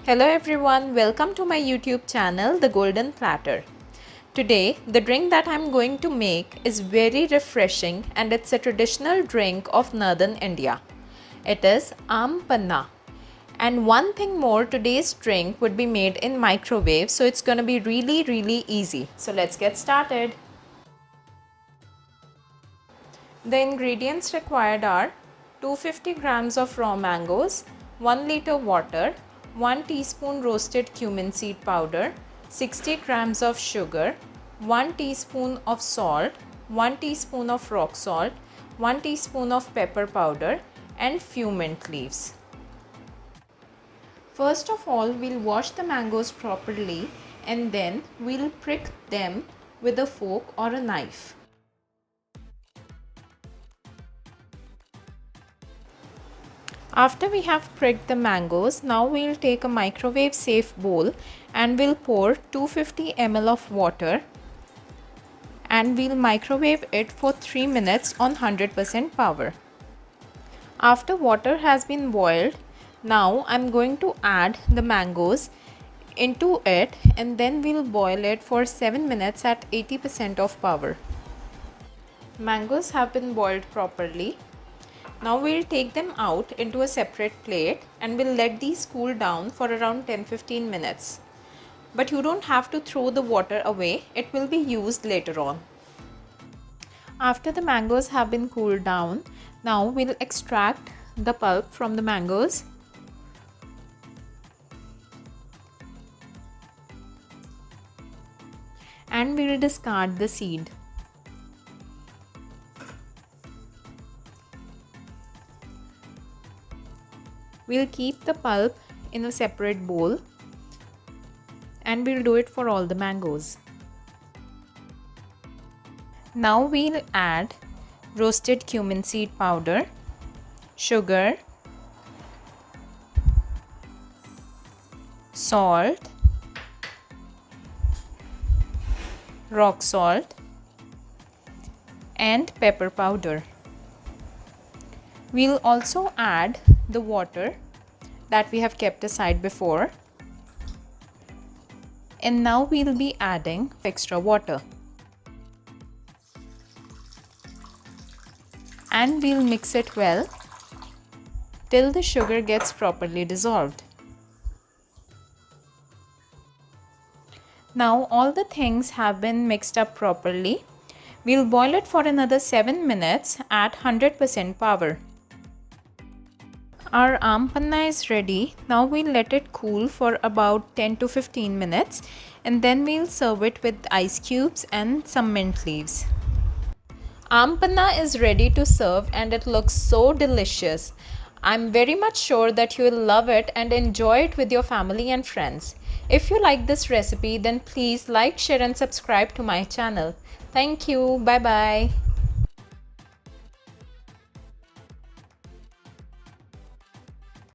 Hello everyone, welcome to my YouTube channel The Golden Platter. Today the drink that I'm going to make is very refreshing and it's a traditional drink of northern India. It is Aam Panna. And one thing more, today's drink would be made in microwave, so it's going to be really easy. So let's get started. The ingredients required are 250 grams of raw mangoes, 1 liter water, 1 teaspoon roasted cumin seed powder, 60 grams of sugar, 1 teaspoon of salt, 1 teaspoon of rock salt, 1 teaspoon of pepper powder and few mint leaves. First of all, we'll wash the mangoes properly and then we'll prick them with a fork or a knife. After we have pricked the mangoes, now we'll take a microwave safe bowl and we'll pour 250 ml of water and we'll microwave it for 3 minutes on 100% power. After water has been boiled, now I'm going to add the mangoes into it and then we'll boil it for 7 minutes at 80% of power. Mangoes have been boiled properly. Now we'll take them out into a separate plate and we'll let these cool down for around 10-15 minutes. But you don't have to throw the water away, it will be used later on. After the mangoes have been cooled down, now we'll extract the pulp from the mangoes. And we'll discard the seed. We'll keep the pulp in a separate bowl and we'll do it for all the mangoes. Now we'll add roasted cumin seed powder, sugar, salt, rock salt and pepper powder. We'll also add the water that we have kept aside before, and now we'll be adding extra water and we'll mix it well till the sugar gets properly dissolved. Now all the things have been mixed up properly. We'll boil it for another 7 minutes at 100% power. Our Aam Panna is ready. Now we'll let it cool for about 10 to 15 minutes and then we'll serve it with ice cubes and some mint leaves. Aam Panna is ready to serve and it looks so delicious. I'm very much sure that you will love it and enjoy it with your family and friends. If you like this recipe, then please like, share and subscribe to my channel. Thank you. Bye bye.